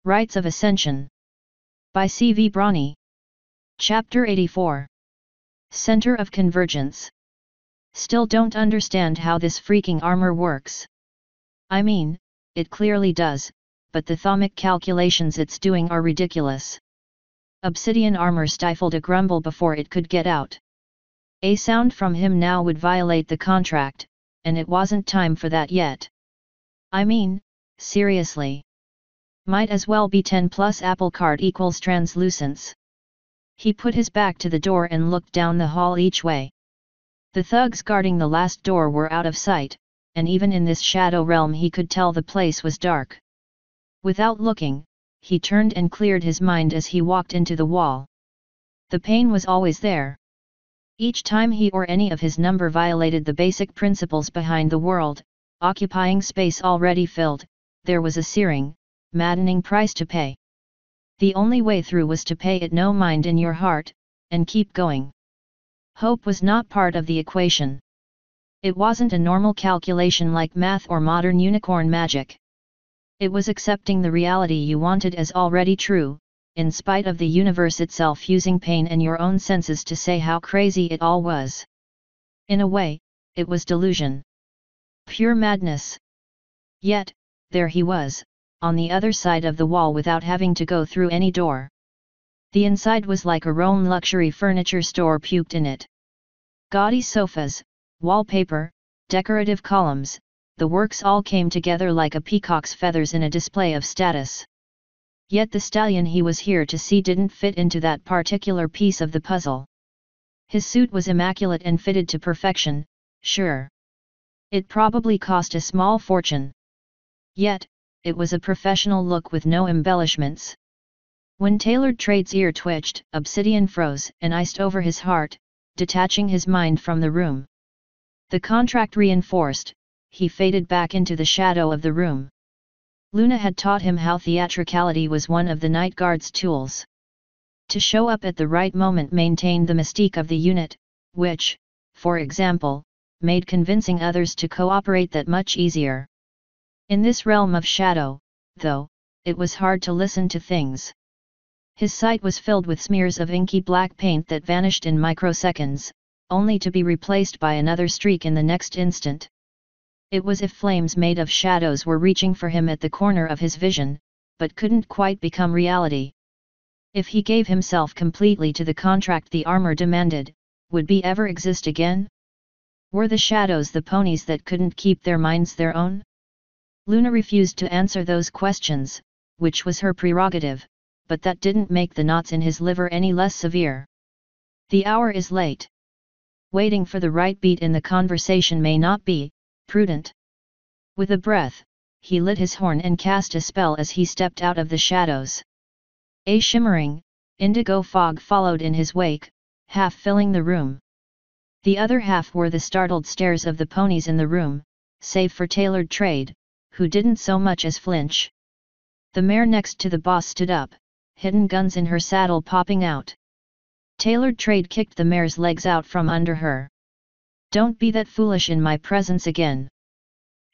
Rites of Ascension. By C.V. Brawny. Chapter 84. Center of Convergence. Still don't understand how this freaking armor works. I mean, it clearly does, but the atomic calculations it's doing are ridiculous. Obsidian armor stifled a grumble before it could get out. A sound from him now would violate the contract, and it wasn't time for that yet. I mean, seriously. Might as well be 10 plus apple cart equals translucence. He put his back to the door and looked down the hall each way. The thugs guarding the last door were out of sight, and even in this shadow realm he could tell the place was dark. Without looking, he turned and cleared his mind as he walked into the wall. The pain was always there. Each time he or any of his number violated the basic principles behind the world, occupying space already filled, there was a searing, maddening price to pay. The only way through was to pay it no mind in your heart, and keep going. Hope was not part of the equation. It wasn't a normal calculation like math or modern unicorn magic. It was accepting the reality you wanted as already true, in spite of the universe itself using pain and your own senses to say how crazy it all was. In a way, it was delusion. Pure madness. Yet, there he was, on the other side of the wall without having to go through any door. The inside was like a Rome luxury furniture store puked in it. Gaudy sofas, wallpaper, decorative columns, the works all came together like a peacock's feathers in a display of status. Yet the stallion he was here to see didn't fit into that particular piece of the puzzle. His suit was immaculate and fitted to perfection, sure. It probably cost a small fortune. Yet, it was a professional look with no embellishments. When Tailored Trade's ear twitched, Obsidian froze and iced over his heart, detaching his mind from the room. The contract reinforced, he faded back into the shadow of the room. Luna had taught him how theatricality was one of the night guard's tools. To show up at the right moment maintained the mystique of the unit, which, for example, made convincing others to cooperate that much easier. In this realm of shadow, though, it was hard to listen to things. His sight was filled with smears of inky black paint that vanished in microseconds, only to be replaced by another streak in the next instant. It was as if flames made of shadows were reaching for him at the corner of his vision, but couldn't quite become reality. If he gave himself completely to the contract the armor demanded, would he ever exist again? Were the shadows the ponies that couldn't keep their minds their own? Luna refused to answer those questions, which was her prerogative, but that didn't make the knots in his liver any less severe. The hour is late. Waiting for the right beat in the conversation may not be prudent. With a breath, he lit his horn and cast a spell as he stepped out of the shadows. A shimmering, indigo fog followed in his wake, half filling the room. The other half were the startled stares of the ponies in the room, save for Tailored Trade, who didn't so much as flinch. The mare next to the boss stood up, hidden guns in her saddle popping out. Tailored Trade kicked the mare's legs out from under her. Don't be that foolish in my presence again.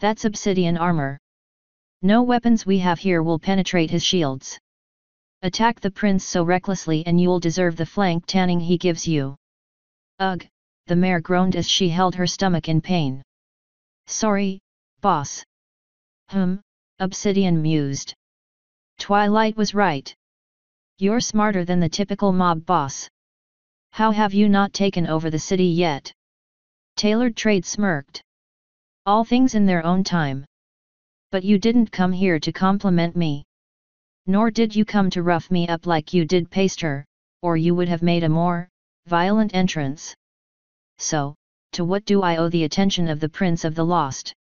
That's obsidian armor. No weapons we have here will penetrate his shields. Attack the prince so recklessly and you'll deserve the flank tanning he gives you. Ugh, the mare groaned as she held her stomach in pain. Sorry, boss. Obsidian mused. Twilight was right. You're smarter than the typical mob boss. How have you not taken over the city yet? Tailored Trade smirked. All things in their own time. But you didn't come here to compliment me. Nor did you come to rough me up like you did Paster, or you would have made a more violent entrance. So, to what do I owe the attention of the Prince of the Lost?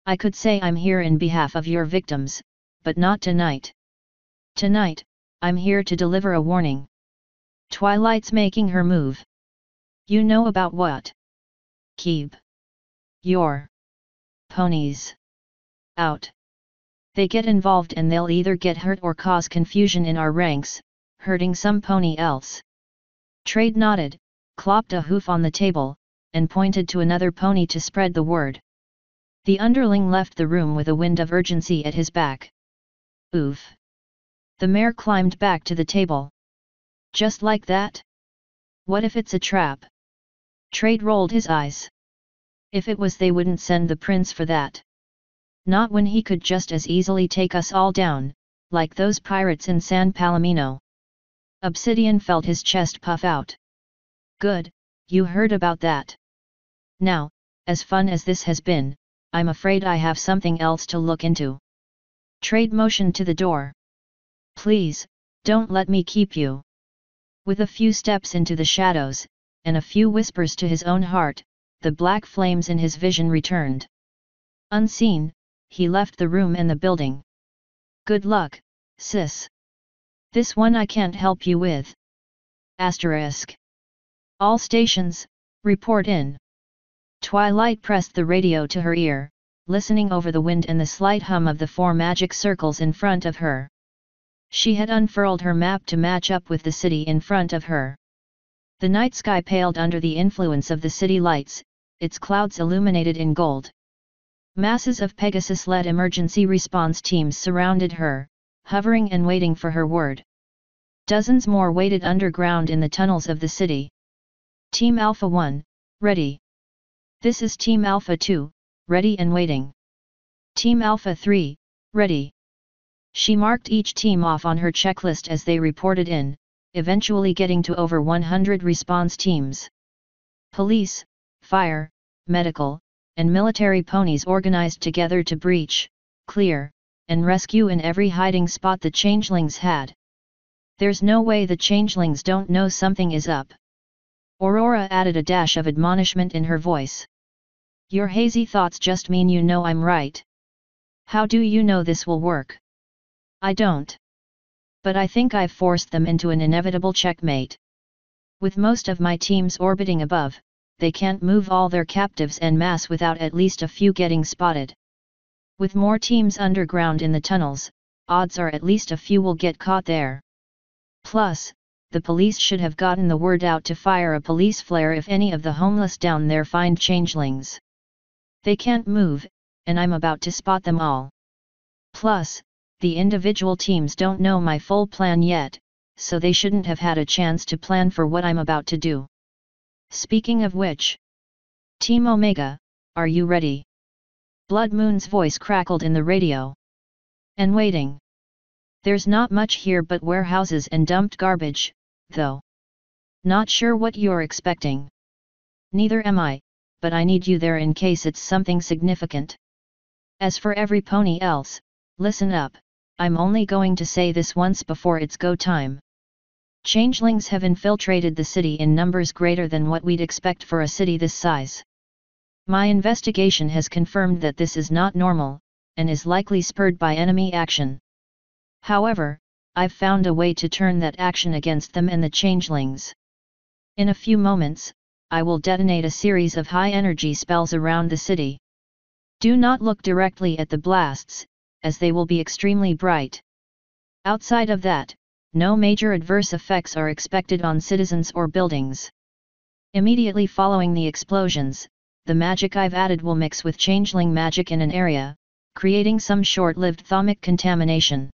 I could say I'm here in behalf of your victims, but not tonight. Tonight, I'm here to deliver a warning. Twilight's making her move. You know about what? Keep your ponies out. They get involved and they'll either get hurt or cause confusion in our ranks, hurting some pony else. Trade nodded, clopped a hoof on the table, and pointed to another pony to spread the word. The underling left the room with a wind of urgency at his back. Oof. The mayor climbed back to the table. Just like that? What if it's a trap? Trade rolled his eyes. If it was, they wouldn't send the prince for that. Not when he could just as easily take us all down, like those pirates in San Palomino. Obsidian felt his chest puff out. Good, you heard about that. Now, as fun as this has been, I'm afraid I have something else to look into. Trade motioned to the door. Please, don't let me keep you. With a few steps into the shadows, and a few whispers to his own heart, the black flames in his vision returned. Unseen, he left the room and the building. Good luck, sis. This one I can't help you with. Asterisk. All stations, report in. Twilight pressed the radio to her ear, listening over the wind and the slight hum of the 4 magic circles in front of her. She had unfurled her map to match up with the city in front of her. The night sky paled under the influence of the city lights, its clouds illuminated in gold. Masses of Pegasus-led emergency response teams surrounded her, hovering and waiting for her word. Dozens more waited underground in the tunnels of the city. Team Alpha 1, ready. This is Team Alpha 2, ready and waiting. Team Alpha 3, ready. She marked each team off on her checklist as they reported in, eventually getting to over 100 response teams. Police, fire, medical, and military ponies organized together to breach, clear, and rescue in every hiding spot the changelings had. There's no way the changelings don't know something is up. Aurora added a dash of admonishment in her voice. Your hazy thoughts just mean you know I'm right. How do you know this will work? I don't. But I think I've forced them into an inevitable checkmate. With most of my teams orbiting above, they can't move all their captives en masse without at least a few getting spotted. With more teams underground in the tunnels, odds are at least a few will get caught there. Plus, the police should have gotten the word out to fire a police flare if any of the homeless down there find changelings. They can't move, and I'm about to spot them all. Plus, the individual teams don't know my full plan yet, so they shouldn't have had a chance to plan for what I'm about to do. Speaking of which, Team Omega, are you ready? Blood Moon's voice crackled in the radio. And waiting. There's not much here but warehouses and dumped garbage, though. Not sure what you're expecting. Neither am I, but I need you there in case it's something significant. As for every pony else, listen up, I'm only going to say this once before it's go time. Changelings have infiltrated the city in numbers greater than what we'd expect for a city this size. My investigation has confirmed that this is not normal, and is likely spurred by enemy action. However, I've found a way to turn that action against them and the changelings. In a few moments, I will detonate a series of high-energy spells around the city. Do not look directly at the blasts, as they will be extremely bright. Outside of that, no major adverse effects are expected on citizens or buildings. Immediately following the explosions, the magic I've added will mix with changeling magic in an area, creating some short-lived thaumic contamination.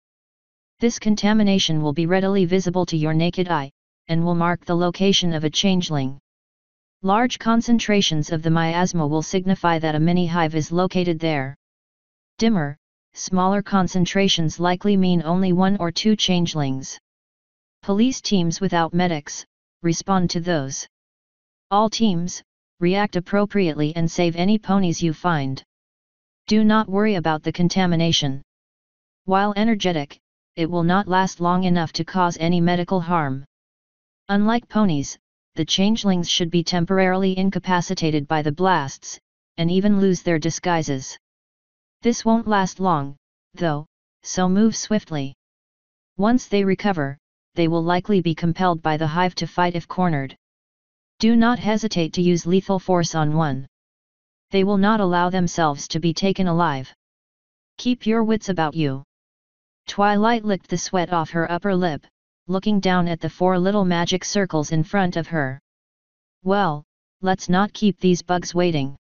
This contamination will be readily visible to your naked eye, and will mark the location of a changeling. Large concentrations of the miasma will signify that a mini-hive is located there. Dimmer, smaller concentrations likely mean only 1 or 2 changelings. Police teams without medics, respond to those. All teams, react appropriately and save any ponies you find. Do not worry about the contamination. While energetic, it will not last long enough to cause any medical harm. Unlike ponies, the changelings should be temporarily incapacitated by the blasts, and even lose their disguises. This won't last long, though, so move swiftly. Once they recover, they will likely be compelled by the hive to fight if cornered. Do not hesitate to use lethal force on one. They will not allow themselves to be taken alive. Keep your wits about you. Twilight licked the sweat off her upper lip, looking down at the 4 little magic circles in front of her. Well, let's not keep these bugs waiting.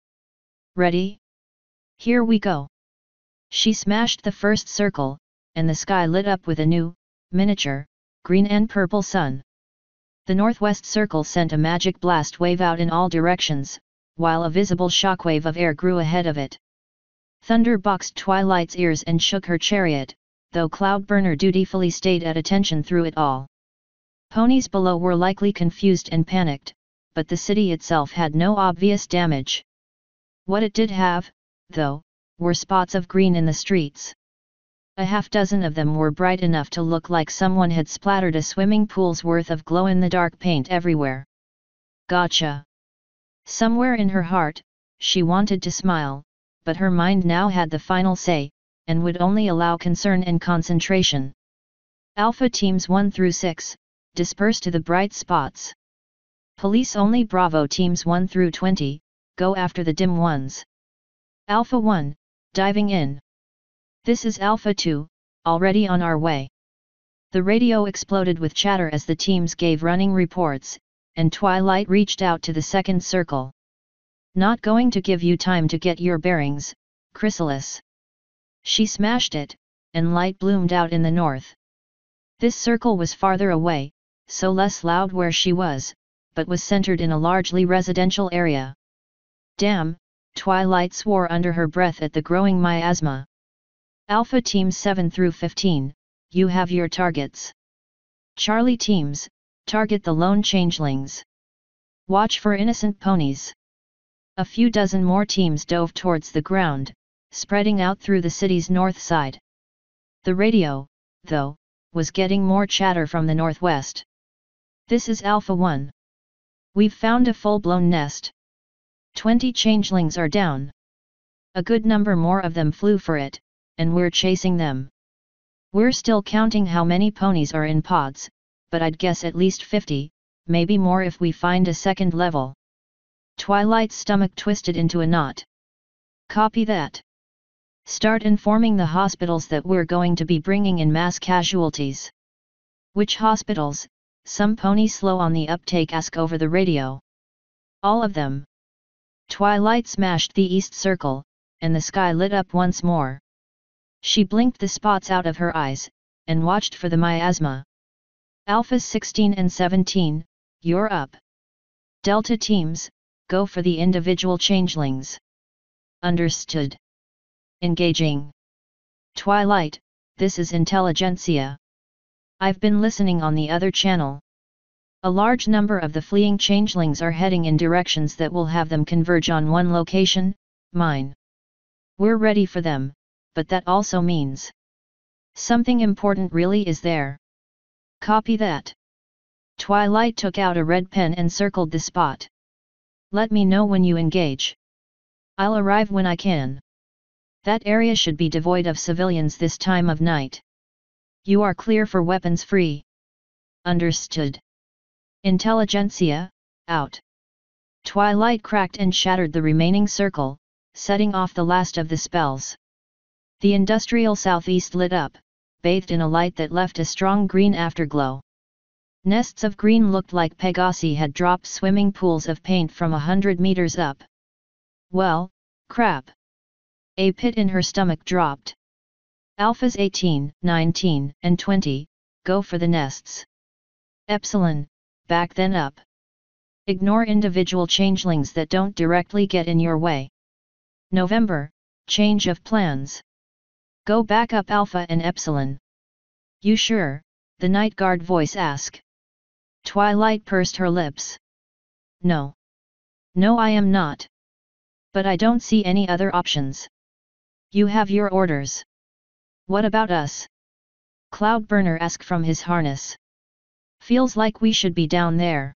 Ready? Here we go. She smashed the first circle, and the sky lit up with a new, miniature, green and purple sun. The northwest circle sent a magic blast wave out in all directions, while a visible shockwave of air grew ahead of it. Thunder boxed Twilight's ears and shook her chariot, though Cloudburner dutifully stayed at attention through it all. Ponies below were likely confused and panicked, but the city itself had no obvious damage. What it did have, though, were spots of green in the streets. A half-dozen of them were bright enough to look like someone had splattered a swimming pool's worth of glow-in-the-dark paint everywhere. Gotcha! Somewhere in her heart, she wanted to smile, but her mind now had the final say, and would only allow concern and concentration. Alpha teams 1 through 6, disperse to the bright spots. Police only Bravo teams 1 through 20, go after the dim ones. Alpha 1, diving in. This is Alpha 2, already on our way. The radio exploded with chatter as the teams gave running reports, and Twilight reached out to the second circle. Not going to give you time to get your bearings, Chrysalis. She smashed it, and light bloomed out in the north. This circle was farther away, so less loud where she was, but was centered in a largely residential area. Damn, Twilight swore under her breath at the growing miasma. Alpha teams 7 through 15, you have your targets. Charlie teams, target the lone changelings. Watch for innocent ponies. A few dozen more teams dove towards the ground, spreading out through the city's north side. The radio, though, was getting more chatter from the northwest. This is Alpha 1. We've found a full-blown nest. 20 changelings are down. A good number more of them flew for it, and we're chasing them. We're still counting how many ponies are in pods, but I'd guess at least 50, maybe more if we find a second level. Twilight's stomach twisted into a knot. Copy that. Start informing the hospitals that we're going to be bringing in mass casualties. Which hospitals? Some pony slow on the uptake ask over the radio. All of them. Twilight smashed the east circle, and the sky lit up once more. She blinked the spots out of her eyes, and watched for the miasma. Alphas 16 and 17, you're up. Delta teams, go for the individual changelings. Understood. Engaging. Twilight, this is Intelligentsia. I've been listening on the other channel. A large number of the fleeing changelings are heading in directions that will have them converge on one location, mine. We're ready for them, but that also means something important really is there. Copy that. Twilight took out a red pen and circled the spot. Let me know when you engage. I'll arrive when I can. That area should be devoid of civilians this time of night. You are clear for weapons free. Understood. Intelligentsia, out. Twilight cracked and shattered the remaining circle, setting off the last of the spells. The industrial southeast lit up, bathed in a light that left a strong green afterglow. Nests of green looked like Pegasi had dropped swimming pools of paint from 100 meters up. Well, crap. A pit in her stomach dropped. Alphas 18, 19, and 20, go for the nests. Epsilon, back then up. Ignore individual changelings that don't directly get in your way. November, change of plans. Go back up Alpha and Epsilon. You sure? The night guard voice asked. Twilight pursed her lips. No. No, I am not. But I don't see any other options. You have your orders. What about us? Cloudburner asked from his harness. Feels like we should be down there.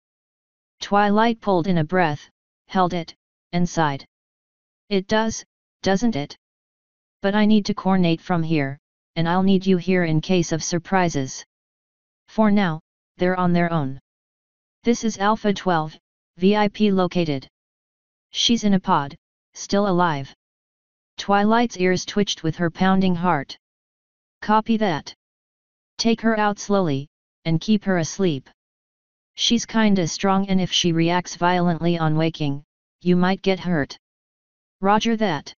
Twilight pulled in a breath, held it, and sighed. It does, doesn't it? But I need to coordinate from here, and I'll need you here in case of surprises. For now, they're on their own. This is Alpha 12, VIP located. She's in a pod, still alive. Twilight's ears twitched with her pounding heart. Copy that. Take her out slowly, and keep her asleep. She's kinda strong and if she reacts violently on waking, you might get hurt. Roger that.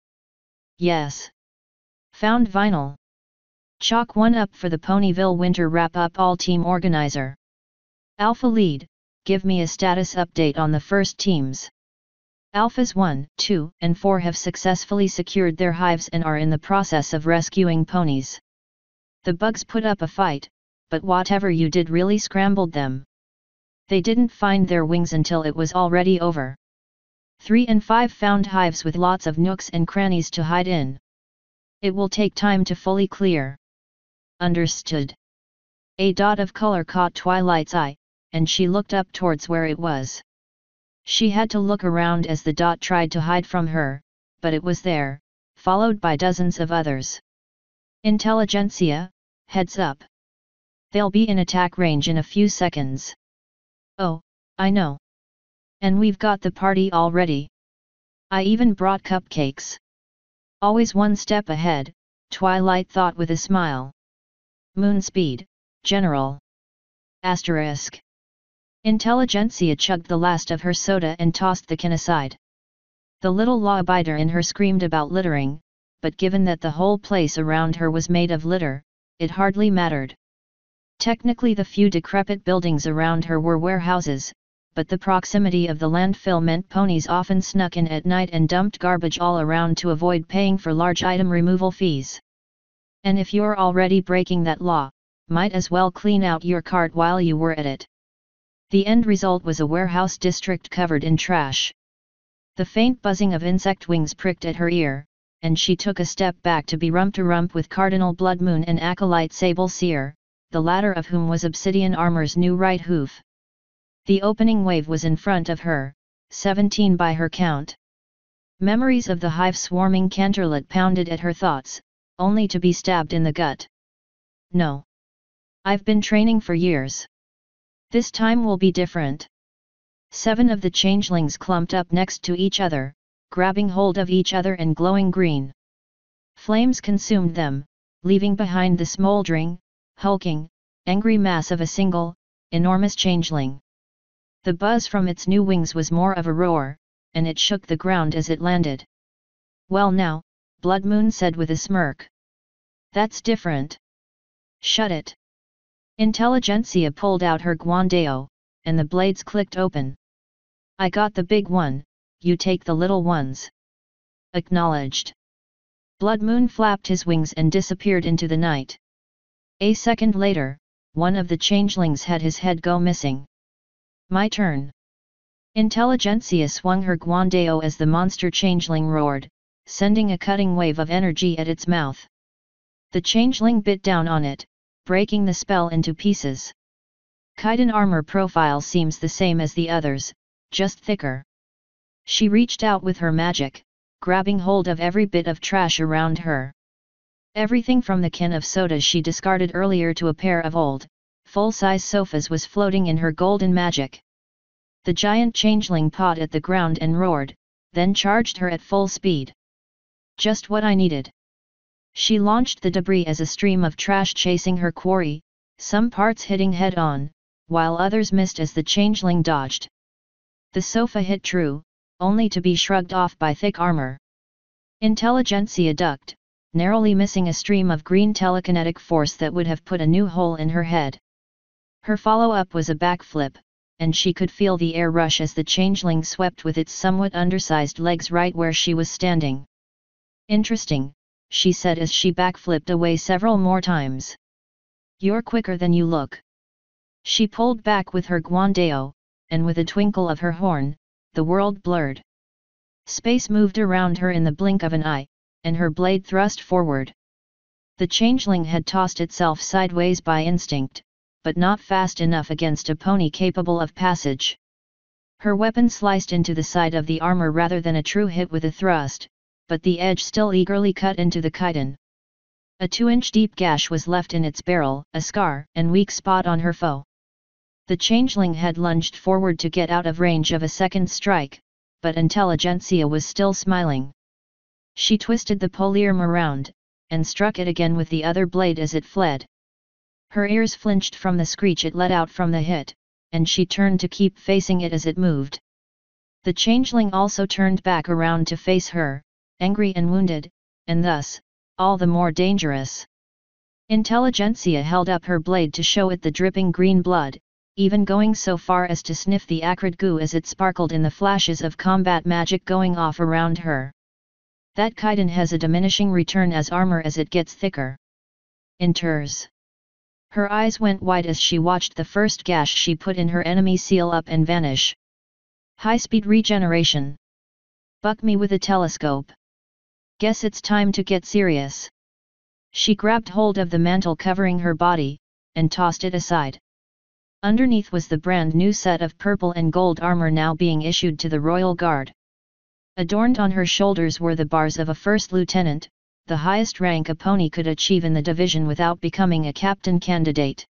Yes. Found vinyl. Chalk 1 up for the Ponyville Winter Wrap-Up All-Team Organizer. Alpha Lead, give me a status update on the first teams. Alphas 1, 2, and 4 have successfully secured their hives and are in the process of rescuing ponies. The bugs put up a fight, but whatever you did really scrambled them. They didn't find their wings until it was already over. 3 and 5 found hives with lots of nooks and crannies to hide in. It will take time to fully clear. Understood. A dot of color caught Twilight's eye, and she looked up towards where it was. She had to look around as the dot tried to hide from her, but it was there, followed by dozens of others. Intelligentsia, heads up. They'll be in attack range in a few seconds. Oh, I know. And we've got the party all ready. I even brought cupcakes. Always one step ahead, Twilight thought with a smile. Moon speed, General. Asterisk. Intelligentsia chugged the last of her soda and tossed the can aside. The little law-abider in her screamed about littering, but given that the whole place around her was made of litter, it hardly mattered. Technically the few decrepit buildings around her were warehouses, but the proximity of the landfill meant ponies often snuck in at night and dumped garbage all around to avoid paying for large item removal fees. And if you're already breaking that law, might as well clean out your cart while you were at it. The end result was a warehouse district covered in trash. The faint buzzing of insect wings pricked at her ear, and she took a step back to be rump-to-rump with Cardinal Bloodmoon and Acolyte Sable Seer, the latter of whom was Obsidian Armor's new right hoof. The opening wave was in front of her, 17 by her count. Memories of the hive swarming canterlet pounded at her thoughts, only to be stabbed in the gut. No. I've been training for years. This time will be different. 7 of the changelings clumped up next to each other, grabbing hold of each other and glowing green. Flames consumed them, leaving behind the smoldering, hulking, angry mass of a single, enormous changeling. The buzz from its new wings was more of a roar, and it shook the ground as it landed. Well now, Bloodmoon said with a smirk. That's different. Shut it. Intelligentsia pulled out her guandeo, and the blades clicked open. I got the big one, you take the little ones. Acknowledged. Bloodmoon flapped his wings and disappeared into the night. A second later, one of the changelings had his head go missing. My turn. Intelligentsia swung her guandeo as the monster changeling roared, sending a cutting wave of energy at its mouth. The changeling bit down on it, breaking the spell into pieces. Kaiden armor profile seems the same as the others, just thicker. She reached out with her magic, grabbing hold of every bit of trash around her. Everything from the can of soda she discarded earlier to a pair of old, full-size sofas was floating in her golden magic. The giant changeling pawed at the ground and roared, then charged her at full speed. Just what I needed. She launched the debris as a stream of trash chasing her quarry, some parts hitting head-on, while others missed as the changeling dodged. The sofa hit true, only to be shrugged off by thick armor. Intelligentsia ducked, narrowly missing a stream of green telekinetic force that would have put a new hole in her head. Her follow-up was a backflip, and she could feel the air rush as the changeling swept with its somewhat undersized legs right where she was standing. Interesting, she said as she backflipped away several more times. You're quicker than you look. She pulled back with her guandeo, and with a twinkle of her horn, the world blurred. Space moved around her in the blink of an eye, and her blade thrust forward. The changeling had tossed itself sideways by instinct, but not fast enough against a pony capable of passage. Her weapon sliced into the side of the armor rather than a true hit with a thrust, but the edge still eagerly cut into the chitin. A 2-inch deep gash was left in its barrel, a scar and weak spot on her foe. The changeling had lunged forward to get out of range of a second strike, but Intelligentsia was still smiling. She twisted the polearm around, and struck it again with the other blade as it fled. Her ears flinched from the screech it let out from the hit, and she turned to keep facing it as it moved. The changeling also turned back around to face her, angry and wounded, and thus, all the more dangerous. Intelligentsia held up her blade to show it the dripping green blood, even going so far as to sniff the acrid goo as it sparkled in the flashes of combat magic going off around her. That chitin has a diminishing return as armor as it gets thicker. Enters. Her eyes went wide as she watched the first gash she put in her enemy seal up and vanish. High-speed regeneration. Buck me with a telescope. Guess it's time to get serious. She grabbed hold of the mantle covering her body, and tossed it aside. Underneath was the brand new set of purple and gold armor now being issued to the Royal Guard. Adorned on her shoulders were the bars of a first lieutenant, the highest rank a pony could achieve in the division without becoming a captain candidate.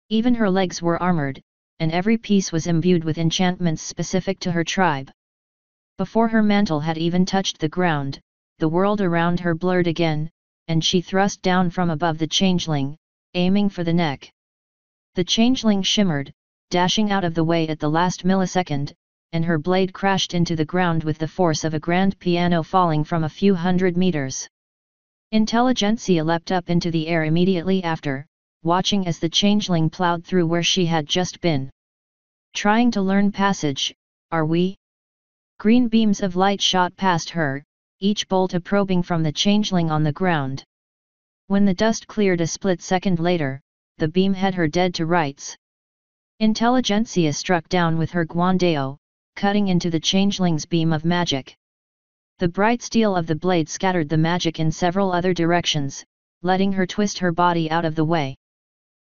Even her legs were armored, and every piece was imbued with enchantments specific to her tribe. Before her mantle had even touched the ground, the world around her blurred again, and she thrust down from above the changeling, aiming for the neck. The changeling shimmered, dashing out of the way at the last millisecond, and her blade crashed into the ground with the force of a grand piano falling from a few hundred meters. Intelligentsia leapt up into the air immediately after, watching as the changeling plowed through where she had just been. Trying to learn passage, are we? Green beams of light shot past her, each bolt a probing from the changeling on the ground. When the dust cleared a split second later, the beam had her dead to rights. Intelligentsia struck down with her guandeo, cutting into the changeling's beam of magic. The bright steel of the blade scattered the magic in several other directions, letting her twist her body out of the way.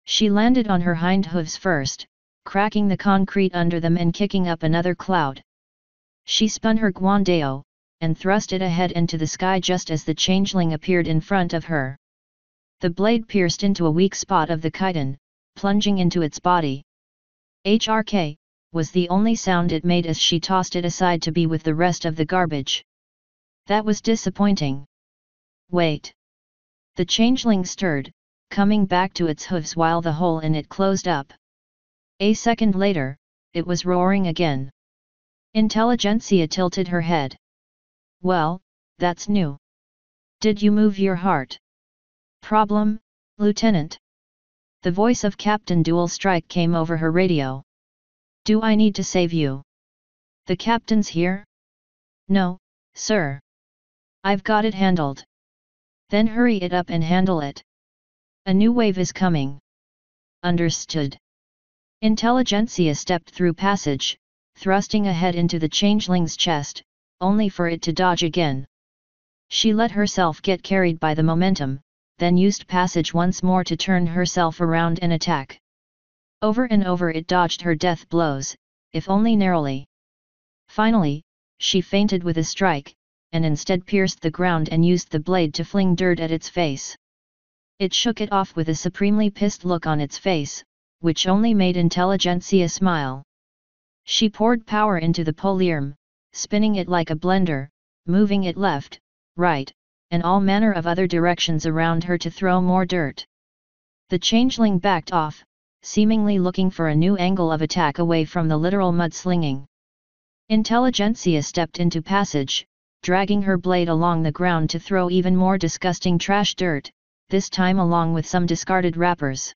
She landed on her hind hooves first, cracking the concrete under them and kicking up another cloud. She spun her guandeo, and thrust it ahead into the sky just as the changeling appeared in front of her. The blade pierced into a weak spot of the chitin, plunging into its body. HRK, was the only sound it made as she tossed it aside to be with the rest of the garbage. That was disappointing. Wait. The changeling stirred, coming back to its hooves while the hole in it closed up. A second later, it was roaring again. Intelligentsia tilted her head. Well, that's new. Did you move your heart? Problem, Lieutenant? The voice of Captain Dual Strike came over her radio. Do I need to save you? The captain's here? No, sir. I've got it handled. Then hurry it up and handle it. A new wave is coming. Understood. Intelligentsia stepped through passage, thrusting ahead into the changeling's chest, only for it to dodge again. She let herself get carried by the momentum, then used passage once more to turn herself around and attack. Over and over it dodged her death blows, if only narrowly. Finally, she feinted with a strike, and instead pierced the ground and used the blade to fling dirt at its face. It shook it off with a supremely pissed look on its face, which only made Intelligentsia smile. She poured power into the polearm, spinning it like a blender, moving it left, right, and all manner of other directions around her to throw more dirt. The changeling backed off, seemingly looking for a new angle of attack away from the literal mudslinging. Intelligentsia stepped into passage, dragging her blade along the ground to throw even more disgusting trash dirt, this time along with some discarded wrappers.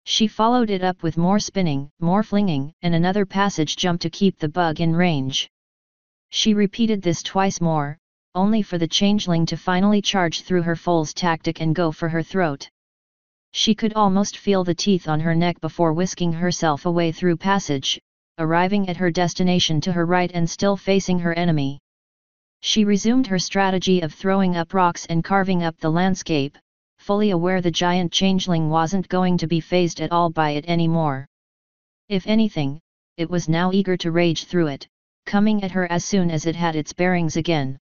She followed it up with more spinning, more flinging, and another passage jump to keep the bug in range. She repeated this twice more, only for the changeling to finally charge through her fool's tactic and go for her throat. She could almost feel the teeth on her neck before whisking herself away through passage, arriving at her destination to her right and still facing her enemy. She resumed her strategy of throwing up rocks and carving up the landscape, fully aware the giant changeling wasn't going to be fazed at all by it anymore. If anything, it was now eager to rage through it, coming at her as soon as it had its bearings again.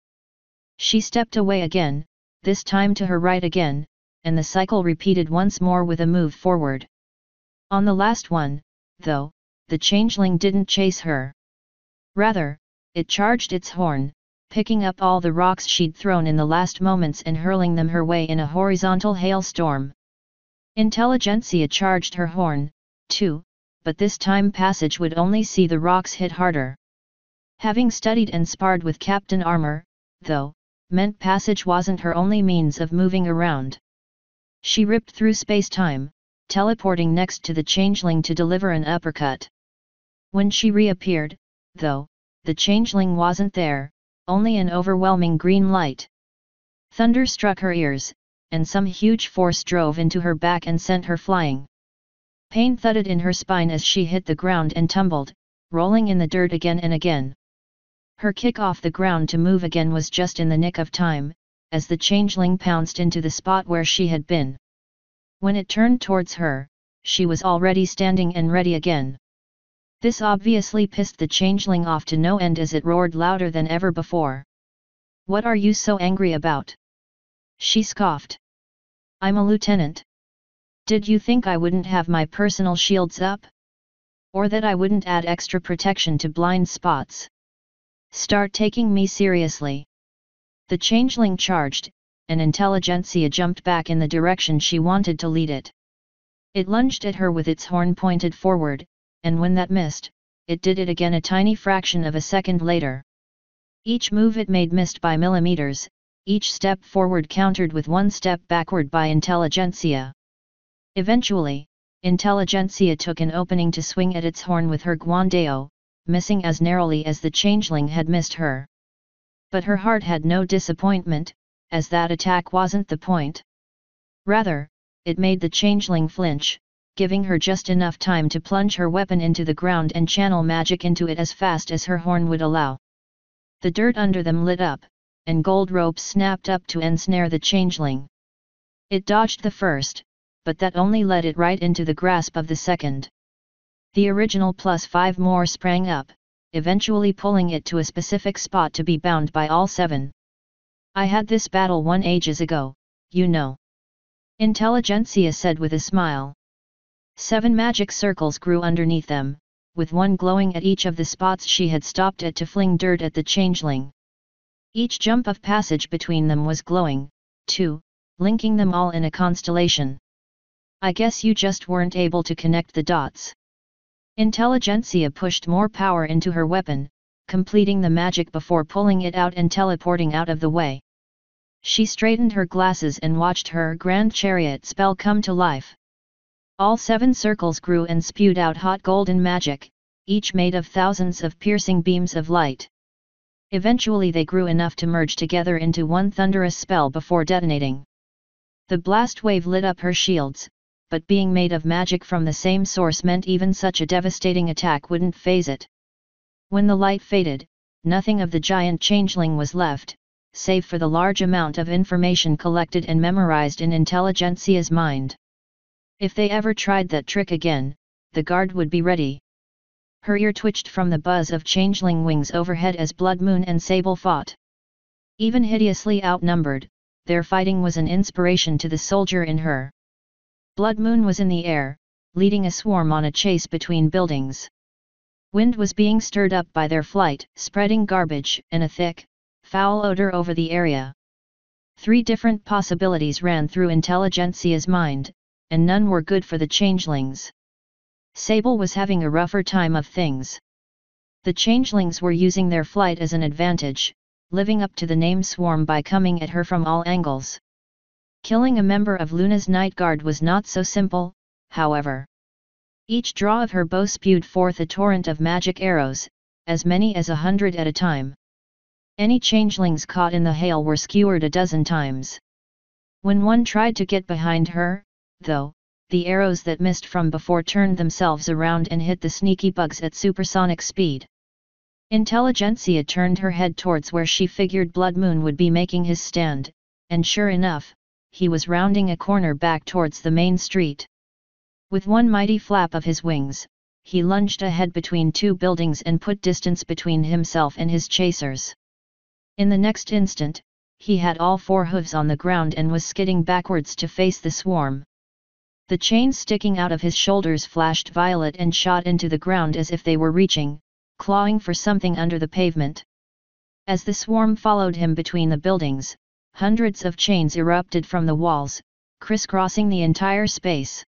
She stepped away again, this time to her right again, and the cycle repeated once more with a move forward. On the last one, though, the changeling didn't chase her. Rather, it charged its horn, picking up all the rocks she'd thrown in the last moments and hurling them her way in a horizontal hailstorm. Intelligentsia charged her horn, too, but this time passage would only see the rocks hit harder. Having studied and sparred with Captain Armor, though, meant passage wasn't her only means of moving around. She ripped through space-time, teleporting next to the changeling to deliver an uppercut. When she reappeared, though, the changeling wasn't there, only an overwhelming green light. Thunder struck her ears, and some huge force drove into her back and sent her flying. Pain thudded in her spine as she hit the ground and tumbled, rolling in the dirt again and again. Her kick off the ground to move again was just in the nick of time, as the changeling pounced into the spot where she had been. When it turned towards her, she was already standing and ready again. This obviously pissed the changeling off to no end as it roared louder than ever before. "What are you so angry about?" she scoffed. "I'm a lieutenant. Did you think I wouldn't have my personal shields up? Or that I wouldn't add extra protection to blind spots? Start taking me seriously." The changeling charged, and Intelligentsia jumped back in the direction she wanted to lead it. It lunged at her with its horn pointed forward, and when that missed, it did it again a tiny fraction of a second later. Each move it made missed by millimeters, each step forward countered with one step backward by Intelligentsia. Eventually, Intelligentsia took an opening to swing at its horn with her guandeo, missing as narrowly as the changeling had missed her. But her heart had no disappointment, as that attack wasn't the point. Rather, it made the changeling flinch, giving her just enough time to plunge her weapon into the ground and channel magic into it as fast as her horn would allow. The dirt under them lit up, and gold ropes snapped up to ensnare the changeling. It dodged the first, but that only led it right into the grasp of the second. The original plus 5 more sprang up, eventually pulling it to a specific spot to be bound by all 7. "I had this battle won ages ago, you know," Intelligentsia said with a smile. 7 magic circles grew underneath them, with one glowing at each of the spots she had stopped at to fling dirt at the changeling. Each jump of passage between them was glowing, too, linking them all in a constellation. "I guess you just weren't able to connect the dots." Intelligentsia pushed more power into her weapon, completing the magic before pulling it out and teleporting out of the way. She straightened her glasses and watched her grand chariot spell come to life. All 7 circles grew and spewed out hot golden magic, each made of thousands of piercing beams of light. Eventually they grew enough to merge together into one thunderous spell before detonating. The blast wave lit up her shields, but being made of magic from the same source meant even such a devastating attack wouldn't faze it. When the light faded, nothing of the giant changeling was left, save for the large amount of information collected and memorized in Intelligentsia's mind. If they ever tried that trick again, the guard would be ready. Her ear twitched from the buzz of changeling wings overhead as Blood Moon and Sable fought. Even hideously outnumbered, their fighting was an inspiration to the soldier in her. Blood Moon was in the air, leading a swarm on a chase between buildings. Wind was being stirred up by their flight, spreading garbage and a thick, foul odor over the area. 3 different possibilities ran through Intelligentsia's mind, and none were good for the changelings. Sable was having a rougher time of things. The changelings were using their flight as an advantage, living up to the name swarm by coming at her from all angles. Killing a member of Luna's night guard was not so simple, however. Each draw of her bow spewed forth a torrent of magic arrows, as many as 100 at a time. Any changelings caught in the hail were skewered a dozen times. When one tried to get behind her, though, the arrows that missed from before turned themselves around and hit the sneaky bugs at supersonic speed. Intelligentsia turned her head towards where she figured Blood Moon would be making his stand, and sure enough, he was rounding a corner back towards the main street. With one mighty flap of his wings, he lunged ahead between 2 buildings and put distance between himself and his chasers. In the next instant, he had all 4 hooves on the ground and was skidding backwards to face the swarm. The chains sticking out of his shoulders flashed violet and shot into the ground as if they were reaching, clawing for something under the pavement. As the swarm followed him between the buildings, hundreds of chains erupted from the walls, crisscrossing the entire space.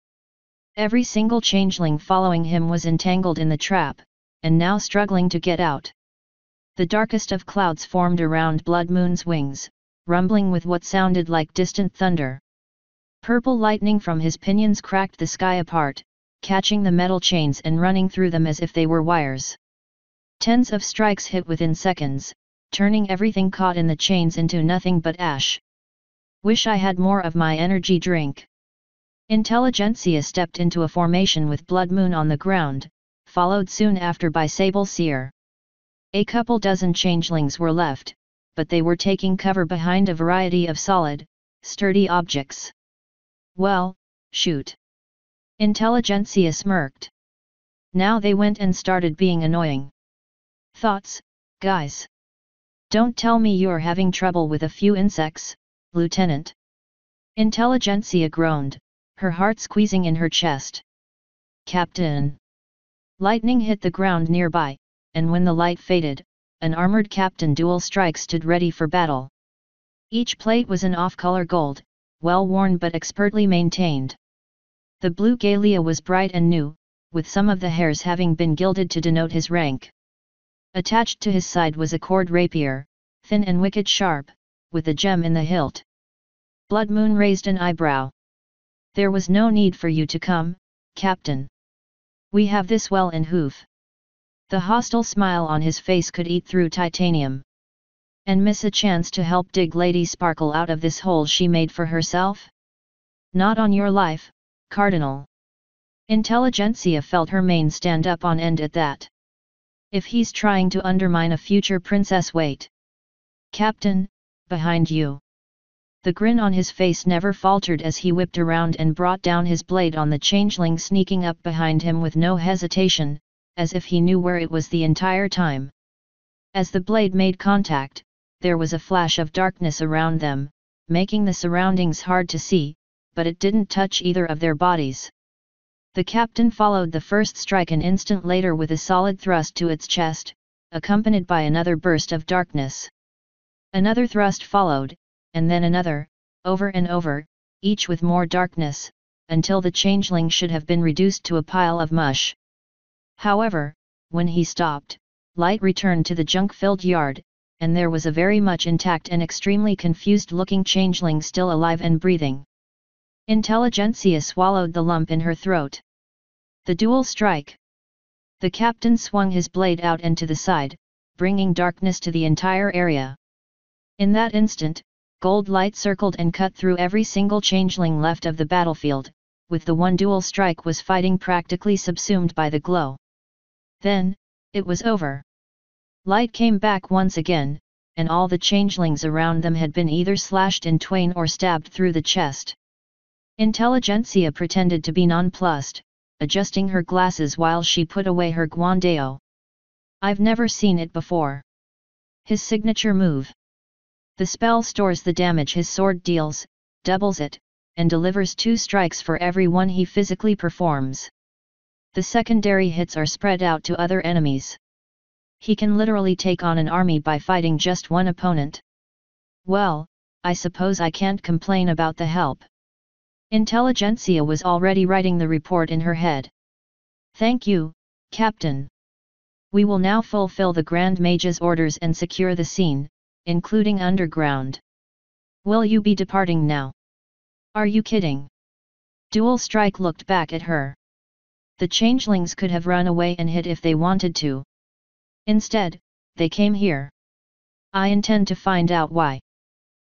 Every single changeling following him was entangled in the trap, and now struggling to get out. The darkest of clouds formed around Blood Moon's wings, rumbling with what sounded like distant thunder. Purple lightning from his pinions cracked the sky apart, catching the metal chains and running through them as if they were wires. Tens of strikes hit within seconds, turning everything caught in the chains into nothing but ash. Wish I had more of my energy drink. Intelligentsia stepped into a formation with Blood Moon on the ground, followed soon after by Sable Seer. A couple dozen changelings were left, but they were taking cover behind a variety of solid, sturdy objects. Well, shoot. Intelligentsia smirked. Now they went and started being annoying. Thoughts, guys? Don't tell me you're having trouble with a few insects, Lieutenant. Intelligentsia groaned, her heart squeezing in her chest. Captain. Lightning hit the ground nearby, and when the light faded, an armored Captain Dual Strike stood ready for battle. Each plate was an off-color gold, well-worn but expertly maintained. The blue Galea was bright and new, with some of the hairs having been gilded to denote his rank. Attached to his side was a cord rapier, thin and wicked sharp, with a gem in the hilt. Blood Moon raised an eyebrow. There was no need for you to come, Captain. We have this well in hoof. The hostile smile on his face could eat through titanium. And miss a chance to help dig Lady Sparkle out of this hole she made for herself? Not on your life, Cardinal. Intelligentsia felt her mane stand up on end at that. If he's trying to undermine a future princess, wait. Captain, behind you. The grin on his face never faltered as he whipped around and brought down his blade on the changeling sneaking up behind him with no hesitation, as if he knew where it was the entire time. As the blade made contact, there was a flash of darkness around them, making the surroundings hard to see, but it didn't touch either of their bodies. The captain followed the first strike an instant later with a solid thrust to its chest, accompanied by another burst of darkness. Another thrust followed, and then another, over and over, each with more darkness, until the changeling should have been reduced to a pile of mush. However, when he stopped, light returned to the junk-filled yard, and there was a very much intact and extremely confused-looking changeling still alive and breathing. Intelligentsia swallowed the lump in her throat. The dual strike. The captain swung his blade out and to the side, bringing darkness to the entire area. In that instant, gold light circled and cut through every single changeling left of the battlefield, with the one dual strike was fighting practically subsumed by the glow. Then, it was over. Light came back once again, and all the changelings around them had been either slashed in twain or stabbed through the chest. Intelligentsia pretended to be nonplussed, adjusting her glasses while she put away her guandeo. I've never seen it before. His signature move. The spell stores the damage his sword deals, doubles it, and delivers 2 strikes for every one he physically performs. The secondary hits are spread out to other enemies. He can literally take on an army by fighting just one opponent. Well, I suppose I can't complain about the help. Intelligentsia was already writing the report in her head. Thank you, Captain. We will now fulfill the Grand Mage's orders and secure the scene, including underground. Will you be departing now? Are you kidding? Dual Strike looked back at her. The changelings could have run away and hid if they wanted to. Instead, they came here. I intend to find out why.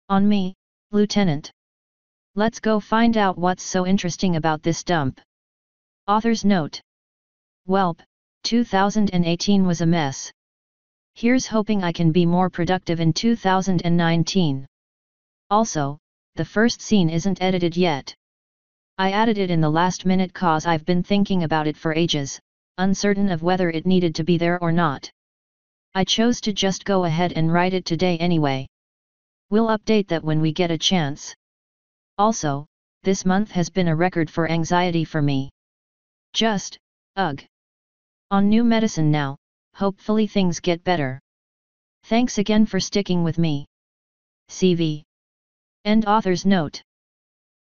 On me, Lieutenant. Let's go find out what's so interesting about this dump. Author's note. Welp, 2018 was a mess. Here's hoping I can be more productive in 2019. Also, the first scene isn't edited yet. I added it in the last minute cause I've been thinking about it for ages, uncertain of whether it needed to be there or not. I chose to just go ahead and write it today anyway. We'll update that when we get a chance. Also, this month has been a record for anxiety for me. Just, ugh. On new medicine now, hopefully things get better. Thanks again for sticking with me. CV. End author's note.